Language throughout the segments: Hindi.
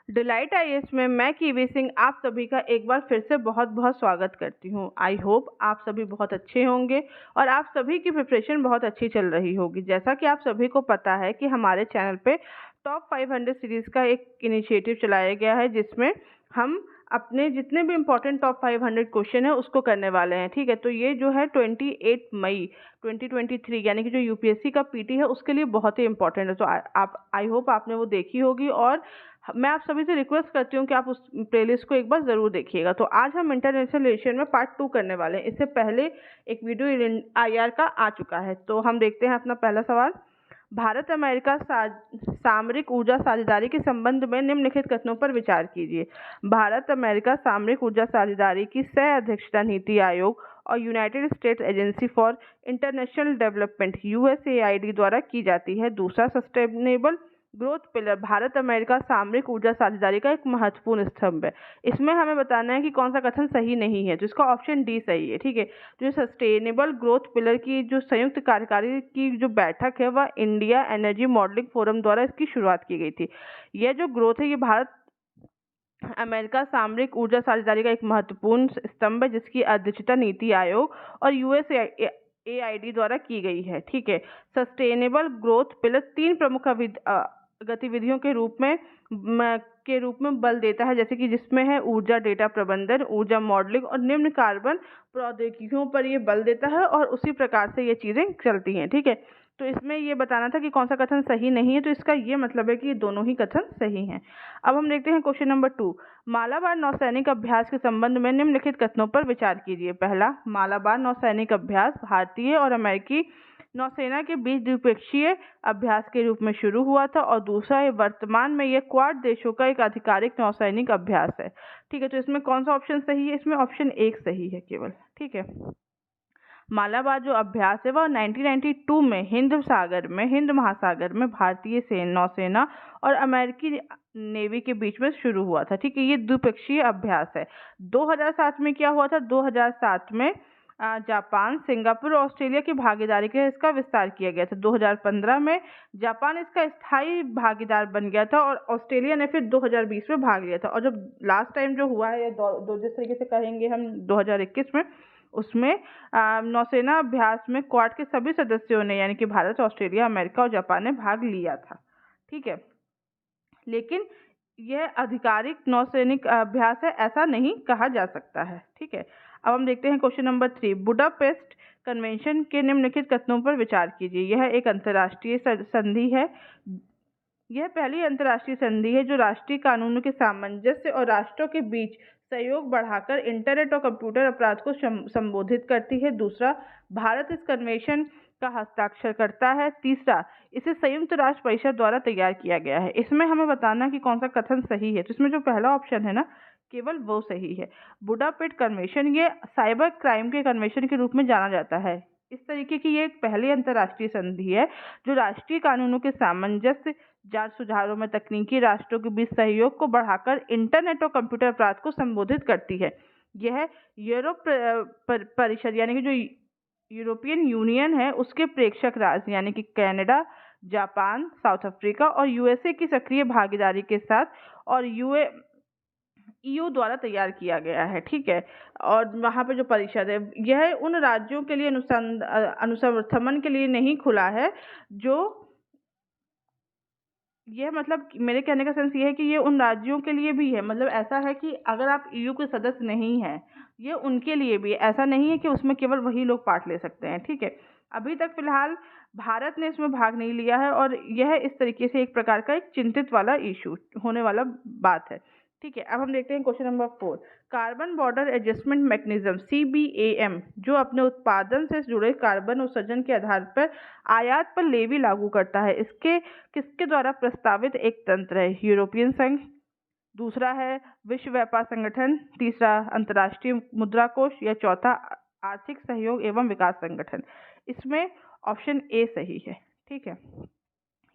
डिलाइट आईएएस में मैं कीवी सिंह आप सभी का एक बार फिर से बहुत बहुत स्वागत करती हूँ। आई होप आप सभी बहुत अच्छे होंगे और आप सभी की प्रिपरेशन बहुत अच्छी चल रही होगी। जैसा कि आप सभी को पता है कि हमारे चैनल पे टॉप 500 सीरीज़ का एक इनिशिएटिव चलाया गया है, जिसमें हम अपने जितने भी इम्पोर्टेंट टॉप 500 क्वेश्चन है उसको करने वाले हैं। ठीक है, तो ये जो है 28 मई 2023 यानी कि जो यूपीएससी का पीटी है उसके लिए बहुत ही इंपॉर्टेंट है। तो आप आई होप आपने वो देखी होगी और मैं आप सभी से रिक्वेस्ट करती हूँ कि आप उस प्लेलिस्ट को एक बार ज़रूर देखिएगा। तो आज हम इंटरनेशनल रिलेशन में पार्ट 2 करने वाले हैं। इससे पहले एक वीडियो आईआर का आ चुका है। तो हम देखते हैं अपना पहला सवाल। भारत अमेरिका सामरिक ऊर्जा साझेदारी के संबंध में निम्नलिखित कथनों पर विचार कीजिए। भारत अमेरिका सामरिक ऊर्जा साझेदारी की सह अध्यक्षता नीति आयोग और United states agency for international development USAID द्वारा की जाती है। दूसरा, sustainable growth pillar Bharat America सामरिक ऊर्जा साझेदारी का एक महत्वपूर्ण स्तंभ है। इसमें हमें बताना है कि कौन सा कथन सही नहीं है, तो इसका ऑप्शन डी सही है। ठीक है, जो सस्टेनेबल ग्रोथ पिलर की जो संयुक्त कार्यकारी की जो बैठक है वह इंडिया एनर्जी मॉडलिंग फोरम द्वारा इसकी शुरुआत की गई थी। यह जो ग्रोथ है ये भारत अमेरिका सामरिक ऊर्जा साझेदारी का एक महत्वपूर्ण स्तंभ है, जिसकी अध्यक्षता नीति आयोग और यूएसएआईडी द्वारा की गई है। ठीक है, सस्टेनेबल ग्रोथ पिलर 3 प्रमुख गतिविधियों के रूप में बल देता है, जैसे कि जिसमें है ऊर्जा डेटा प्रबंधन, ऊर्जा मॉडलिंग और निम्न कार्बन प्रौद्योगिकियों पर ये बल देता है और उसी प्रकार से ये चीज़ें चलती हैं। ठीक है, तो इसमें ये बताना था कि कौन सा कथन सही नहीं है, तो इसका ये मतलब है कि ये दोनों ही कथन सही हैं। अब हम देखते हैं क्वेश्चन नंबर 2। मालाबार नौसैनिक अभ्यास के संबंध में निम्नलिखित कथनों पर विचार कीजिए। पहला, मालाबार नौसैनिक अभ्यास भारतीय और अमेरिकी नौसेना के बीच द्विपक्षीय अभ्यास के रूप में शुरू हुआ था और दूसरा, वर्तमान में यह क्वाड देशों का एक आधिकारिक नौसैनिक अभ्यास है। ठीक है, तो इसमें कौन सा ऑप्शन सही है? इसमें ऑप्शन 1 सही है केवल। ठीक है, मालाबार जो अभ्यास है वह 1992 में हिंद महासागर में भारतीय नौसेना और अमेरिकी नेवी के बीच में शुरू हुआ था। ठीक है, ये द्विपक्षीय अभ्यास है। 2007 में क्या हुआ था? 2007 में जापान, सिंगापुर और ऑस्ट्रेलिया की भागीदारी के इसका विस्तार किया गया था। 2015 में जापान इसका स्थायी भागीदार बन गया था और ऑस्ट्रेलिया ने फिर 2020 में भाग लिया था। और जब लास्ट टाइम जो हुआ है, या जिस तरीके से कहेंगे हम 2021 में, उसमें नौसेना अभ्यास में क्वाड के सभी सदस्यों ने यानी कि भारत, ऑस्ट्रेलिया, अमेरिका और जापान ने भाग लिया था। ठीक है, लेकिन यह आधिकारिक नौसैनिक अभ्यास है ऐसा नहीं कहा जा सकता है। ठीक है, अब हम देखते हैं क्वेश्चन नंबर 3। बुडापेस्ट कन्वेंशन के निम्नलिखित कथनों पर विचार कीजिए। यह एक अंतर्राष्ट्रीय संधि है। यह पहली अंतर्राष्ट्रीय संधि है जो राष्ट्रीय कानूनों के सामंजस्य और राष्ट्रों के बीच सहयोग बढ़ाकर इंटरनेट और कंप्यूटर अपराध को संबोधित करती है। दूसरा, भारत इस कन्वेंशन का हस्ताक्षर करता है। तीसरा, इसे संयुक्त राष्ट्र परिषद द्वारा तैयार किया गया है। इसमें हमें बताना कि कौन सा कथन सही है, तो इसमें जो पहला ऑप्शन है ना, केवल वो सही है। बुडापेस्ट कन्वेंशन ये साइबर क्राइम के कन्वेंशन के रूप में जाना जाता है। इस तरीके की ये एक पहली अंतर्राष्ट्रीय संधि है जो राष्ट्रीय कानूनों के सामंजस्य, जांच सुधारों में तकनीकी राष्ट्रों के बीच सहयोग को बढ़ाकर इंटरनेट और कंप्यूटर अपराध को संबोधित करती है। यह यूरोप परिषद यानी कि जो यूरोपियन यूनियन है उसके प्रेक्षक राज्य यानी कि कनाडा, जापान, साउथ अफ्रीका और यूएसए की सक्रिय भागीदारी के साथ और ईयू द्वारा तैयार किया गया है। ठीक है, और वहाँ पे जो परिषद है यह उन राज्यों के लिए अनुसंधान के लिए नहीं खुला है जो, यह मतलब मेरे कहने का सेंस ये है कि ये उन राज्यों के लिए भी है। मतलब ऐसा है कि अगर आप ईयू के सदस्य नहीं हैं, ये उनके लिए भी है। ऐसा नहीं है कि उसमें केवल वही लोग पार्ट ले सकते हैं। ठीक है, अभी तक फिलहाल भारत ने इसमें भाग नहीं लिया है और यह इस तरीके से एक प्रकार का एक चिंतित वाला इशू होने वाला बात है। ठीक है, अब हम देखते हैं question number 4। Carbon border adjustment mechanism CBAM जो अपने उत्पादन से जुड़े कार्बन उत्सर्जन के आधार पर आयात पर लेवी लागू करता है, इसके किसके द्वारा प्रस्तावित एक तंत्र है? यूरोपियन संघ, दूसरा है विश्व व्यापार संगठन, तीसरा अंतर्राष्ट्रीय मुद्रा कोष या चौथा आर्थिक सहयोग एवं विकास संगठन। इसमें ऑप्शन ए सही है। ठीक है,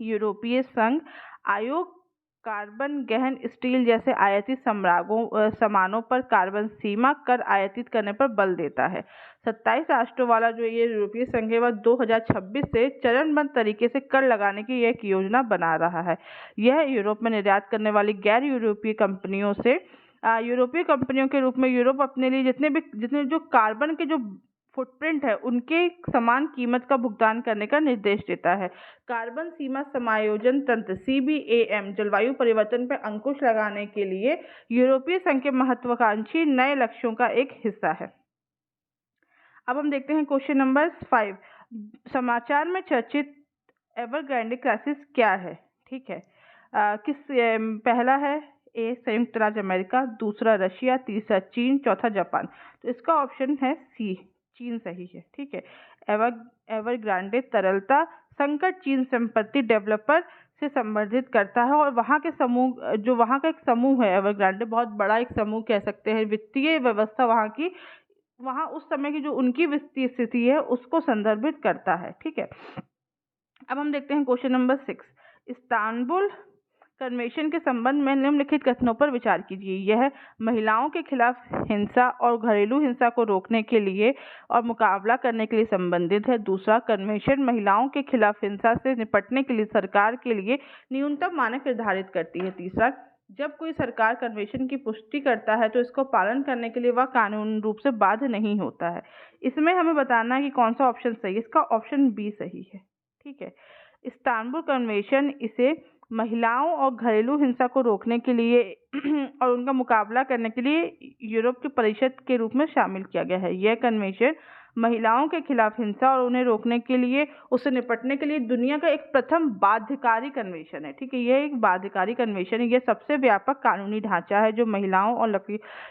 यूरोपीय संघ आयोग कार्बन गहन स्टील जैसे आयातित सामानों पर कार्बन सीमा कर आयातित करने पर बल देता है। 27 राष्ट्रों वाला जो ये यूरोपीय संघ है वह 2026 से चरणबद्ध तरीके से कर लगाने की एक योजना बना रहा है। यह यूरोप में निर्यात करने वाली गैर यूरोपीय कंपनियों से यूरोपीय कंपनियों के रूप में यूरोप अपने लिए जितने जो कार्बन के जो फुटप्रिंट है उनके समान कीमत का भुगतान करने का निर्देश देता है। कार्बन सीमा समायोजन तंत्र CBAM जलवायु परिवर्तन पर अंकुश लगाने के लिए यूरोपीय संघ के महत्वाकांक्षी नए लक्ष्यों का एक हिस्सा है। अब हम देखते हैं क्वेश्चन नंबर 5। समाचार में चर्चित एवरग्रांडे क्राइसिस क्या है? ठीक है, पहला है ए संयुक्त राज्य अमेरिका, दूसरा रशिया, तीसरा चीन, चौथा जापान। तो इसका ऑप्शन है सी, चीन सही है। ठीक है, एवरग्रांडे तरलता संकट चीन संपत्ति डेवलपर से संबंधित करता है और वहाँ के समूह जो वहाँ का एक समूह है एवरग्रांडे, बहुत बड़ा एक समूह कह सकते हैं, वित्तीय व्यवस्था वहाँ उस समय की जो उनकी वित्तीय स्थिति है उसको संदर्भित करता है। ठीक है, अब हम देखते हैं क्वेश्चन नंबर 6। इस्तांबुल कन्वेंशन के संबंध में निम्नलिखित कथनों पर विचार कीजिए। यह महिलाओं के खिलाफ हिंसा और घरेलू हिंसा को रोकने के लिए और मुकाबला करने के लिए संबंधित है। दूसरा, कन्वेंशन महिलाओं के खिलाफ हिंसा से निपटने के लिए सरकार के लिए न्यूनतम मानक निर्धारित करती है। तीसरा, जब कोई सरकार कन्वेंशन की पुष्टि करता है तो इसको पालन करने के लिए वह कानूनी रूप से बाध्य नहीं होता है। इसमें हमें बताना है कि कौन सा ऑप्शन सही है। इसका ऑप्शन बी सही है। ठीक है, इस्तांबुल कन्वेंशन इसे महिलाओं और घरेलू हिंसा को रोकने के लिए और उनका मुकाबला करने के लिए यूरोप के परिषद के रूप में शामिल किया गया है। यह कन्वेंशन महिलाओं के खिलाफ हिंसा और उन्हें रोकने के लिए, उससे निपटने के लिए दुनिया का एक प्रथम बाध्यकारी कन्वेंशन है। ठीक है, यह एक बाध्यकारी कन्वेंशन है। यह सबसे व्यापक कानूनी ढांचा है जो महिलाओं और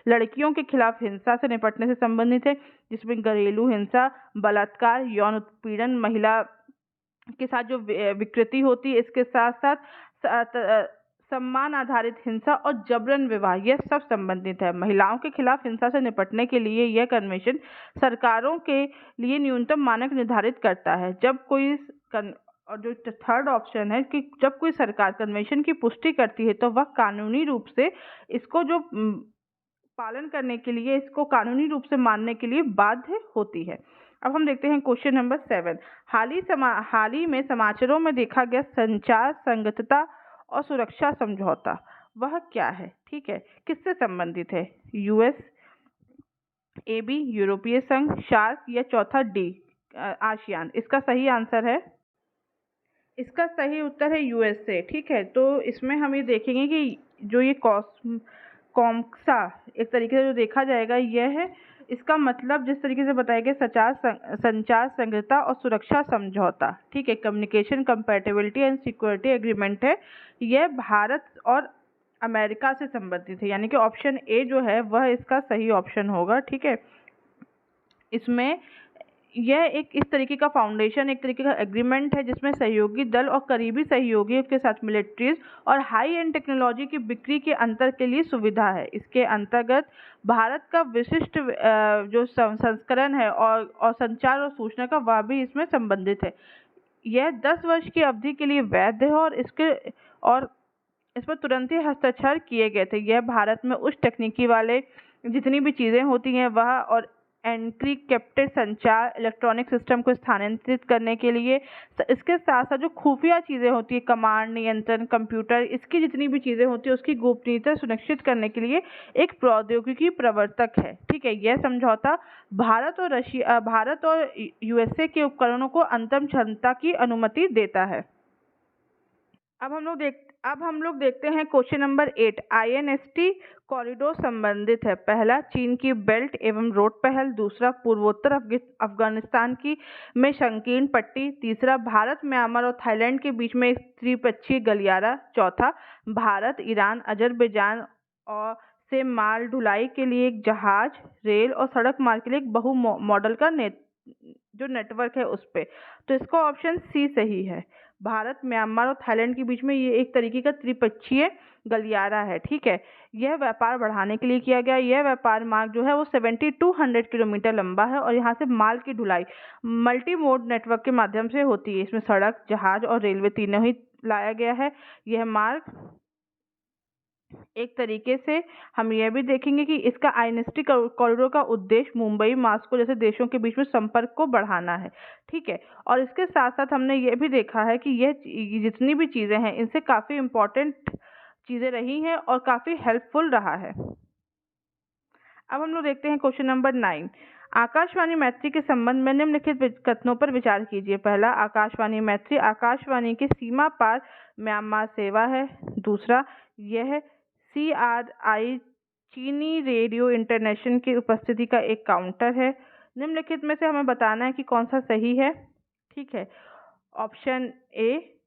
लड़कियों के खिलाफ हिंसा से निपटने से संबंधित है, जिसमें घरेलू हिंसा, बलात्कार, यौन उत्पीड़न, महिला के साथ जो विकृति होती है, इसके साथ साथ सम्मान आधारित हिंसा और जबरन विवाह, यह सब संबंधित है। महिलाओं के खिलाफ हिंसा से निपटने के लिए यह कन्वेंशन सरकारों के लिए न्यूनतम मानक निर्धारित करता है। और जो थर्ड ऑप्शन है कि जब कोई सरकार कन्वेंशन की पुष्टि करती है तो वह कानूनी रूप से इसको जो पालन करने के लिए, इसको कानूनी रूप से मानने के लिए बाध्य होती है। अब हम देखते हैं क्वेश्चन नंबर 7। हाल ही में समाचारों में देखा गया संचार संगतता और सुरक्षा समझौता वह क्या है? ठीक है, किससे संबंधित है? US, AB यूरोपीय संघ, शार्क या चौथा डी आसियान। इसका सही आंसर है, इसका सही उत्तर है USA। ठीक है, तो इसमें हम ये देखेंगे कि जो ये कॉम्सा एक तरीके से जो देखा जाएगा यह है, इसका मतलब जिस तरीके से बताया गया संचार संगतता और सुरक्षा समझौता, ठीक है, communication compatibility and security agreement है, यह भारत और अमेरिका से संबंधित है। यानी कि ऑप्शन ए जो है वह इसका सही ऑप्शन होगा। ठीक है, इसमें यह एक इस तरीके का फाउंडेशन, एक तरीके का एग्रीमेंट है जिसमें सहयोगी दल और करीबी सहयोगियों के साथ मिलिट्रीज और हाई एंड टेक्नोलॉजी की बिक्री के अंतर के लिए सुविधा है। इसके अंतर्गत भारत का विशिष्ट जो संस्करण है और संचार और सूचना का वह भी इसमें संबंधित है। यह 10 वर्ष की अवधि के लिए वैध है और इस पर तुरंत ही हस्ताक्षर किए गए थे। यह भारत में उच्च तकनीकी वाले जितनी भी चीज़ें होती हैं वह और एनक्रिप्टेड संचार इलेक्ट्रॉनिक सिस्टम को स्थानांतरित करने के लिए, इसके साथ साथ जो खुफिया चीज़ें होती है, कमांड, नियंत्रण, कंप्यूटर, इसकी जितनी भी चीज़ें होती है उसकी गोपनीयता सुनिश्चित करने के लिए एक प्रौद्योगिकी प्रवर्तक है। ठीक है, यह समझौता भारत और USA के उपकरणों को अंतम क्षमता की अनुमति देता है। अब हम लोग देखते हैं क्वेश्चन नंबर 8। INST कॉरिडोर संबंधित है। पहला, चीन की बेल्ट एवं रोड पहल। दूसरा, पूर्वोत्तर अफगानिस्तान में संकीर्ण पट्टी। तीसरा, भारत, म्यांमार और थाईलैंड के बीच में एक त्रिपक्षीय गलियारा। चौथा, भारत, ईरान, अजरबैजान और से माल ढुलाई के लिए एक जहाज, रेल और सड़क मार्ग के लिए एक बहु मॉडल का जो नेटवर्क है उस पे। तो इसका ऑप्शन सी सही है। भारत, म्यांमार और थाईलैंड के बीच में ये एक तरीके का त्रिपक्षीय गलियारा है। ठीक है, यह व्यापार बढ़ाने के लिए किया गया। यह व्यापार मार्ग जो है वो 7200 किलोमीटर लंबा है और यहाँ से माल की ढुलाई मल्टी मोड नेटवर्क के माध्यम से होती है। इसमें सड़क, जहाज और रेलवे तीनों ही लाया गया है। यह मार्ग एक तरीके से हम यह भी देखेंगे कि इसका आइनस्टी कॉरिडोर का उद्देश्य मुंबई, मॉस्को जैसे देशों के बीच में संपर्क को बढ़ाना है। ठीक है, और इसके साथ साथ हमने ये भी देखा है कि यह जितनी भी चीज़ें हैं इनसे काफ़ी इम्पोर्टेंट चीज़ें रही हैं और काफ़ी हेल्पफुल रहा है। अब हम लोग देखते हैं क्वेश्चन नंबर 9। आकाशवाणी मैत्री के संबंध में निम्नलिखित कथनों पर विचार कीजिए। पहला, आकाशवाणी मैत्री आकाशवाणी की सीमा पार म्यांमार सेवा है। दूसरा, यह CRI चीनी रेडियो इंटरनेशनल की उपस्थिति का एक काउंटर है। निम्नलिखित में से हमें बताना है कि कौन सा सही है। ठीक है, ऑप्शन ए,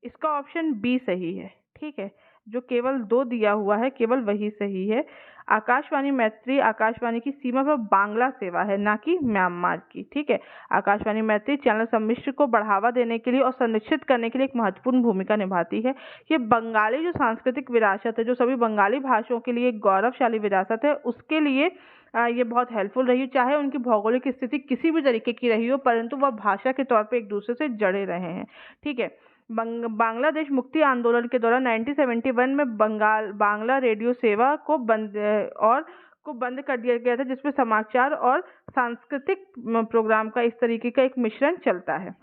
इसका ऑप्शन बी सही है। ठीक है, जो केवल 2 दिया हुआ है केवल वही सही है। आकाशवाणी मैत्री आकाशवाणी की सीमा पर बांग्ला सेवा है, ना कि म्यांमार की। ठीक है, आकाशवाणी मैत्री चैनल सम्मिश्र को बढ़ावा देने के लिए और संरक्षित करने के लिए एक महत्वपूर्ण भूमिका निभाती है। ये बंगाली जो सांस्कृतिक विरासत है, जो सभी बंगाली भाषाओं के लिए एक गौरवशाली विरासत है, उसके लिए ये बहुत हेल्पफुल रही, चाहे उनकी भौगोलिक स्थिति किसी भी तरीके की रही हो, परंतु वह भाषा के तौर पर एक दूसरे से जड़े रहे हैं। ठीक है, बांग्लादेश मुक्ति आंदोलन के दौरान 1971 में बांग्ला रेडियो सेवा को बंद कर दिया गया था, जिसमें समाचार और सांस्कृतिक प्रोग्राम का इस तरीके का एक मिश्रण चलता है।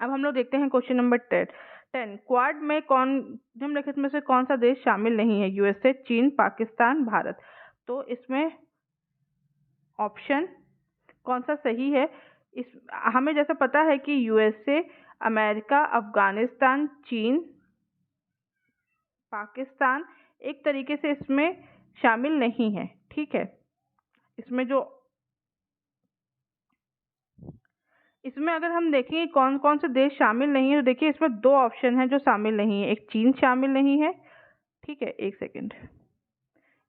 अब हम लोग देखते हैं क्वेश्चन नंबर 10। क्वाड में निम्नलिखित में से कौन सा देश शामिल नहीं है? USA, चीन, पाकिस्तान, भारत। तो इसमें ऑप्शन कौन सा सही है? हमें जैसा पता है कि USA, अमेरिका, अफगानिस्तान, चीन, पाकिस्तान एक तरीके से इसमें शामिल नहीं है। ठीक है, इसमें अगर हम देखें कौन कौन से देश शामिल नहीं है, तो देखिए इसमें 2 ऑप्शन हैं जो शामिल नहीं है। एक चीन शामिल नहीं है। ठीक है, एक सेकेंड,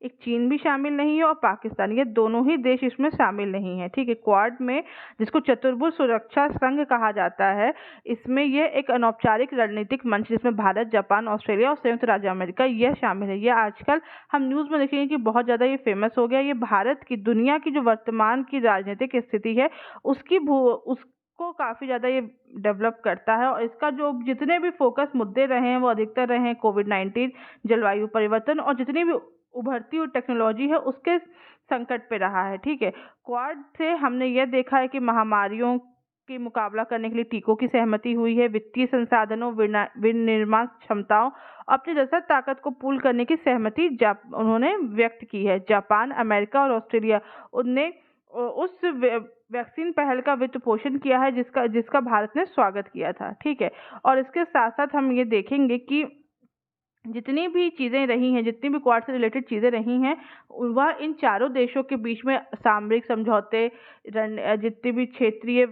एक चीन भी शामिल नहीं है और पाकिस्तान, ये दोनों ही देश इसमें शामिल नहीं है। ठीक है, क्वाड में, जिसको चतुर्भुज सुरक्षा संघ कहा जाता है, इसमें ये एक अनौपचारिक रणनीतिक मंच जिसमें भारत, जापान, ऑस्ट्रेलिया और संयुक्त राज्य अमेरिका यह शामिल है। ये आजकल हम न्यूज़ में देखेंगे कि बहुत ज़्यादा ये फेमस हो गया। ये भारत की, दुनिया की जो वर्तमान की राजनीतिक स्थिति है उसको काफ़ी ज़्यादा ये डेवलप करता है, और इसका जो जितने भी फोकस मुद्दे रहे हैं वो अधिकतर रहे हैं कोविड-19, जलवायु परिवर्तन और जितनी भी उभरती हुई टेक्नोलॉजी है उसके संकट पे रहा है। ठीक है, क्वाड से हमने यह देखा है कि महामारियों की मुकाबला करने के लिए टीकों की सहमति हुई है, वित्तीय संसाधनों, विनिर्माण क्षमताओं, अपनी रसद ताकत को पूल करने की सहमति उन्होंने व्यक्त की है। जापान, अमेरिका और ऑस्ट्रेलिया उनने उस वैक्सीन पहल का वित्त पोषण किया है जिसका भारत ने स्वागत किया था। ठीक है, और इसके साथ साथ हम ये देखेंगे कि जितनी भी चीज़ें रही हैं, जितनी भी क्वाड से रिलेटेड चीज़ें रही हैं, वह इन चारों देशों के बीच में सामरिक समझौते, जितनी भी क्षेत्रीय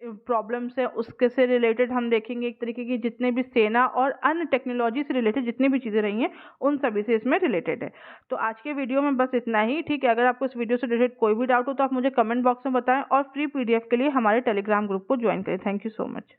प्रॉब्लम्स है उसके से रिलेटेड हम देखेंगे। एक तरीके की जितने भी सेना और अन्य टेक्नोलॉजी से रिलेटेड जितनी भी चीज़ें रही हैं उन सभी से इसमें रिलेटेड है। तो आज के वीडियो में बस इतना ही। ठीक है, अगर आपको इस वीडियो से रिलेटेड कोई भी डाउट हो तो आप मुझे कमेंट बॉक्स में बताएं, और फ्री PDF के लिए हमारे टेलीग्राम ग्रुप को ज्वाइन करें। Thank you so much.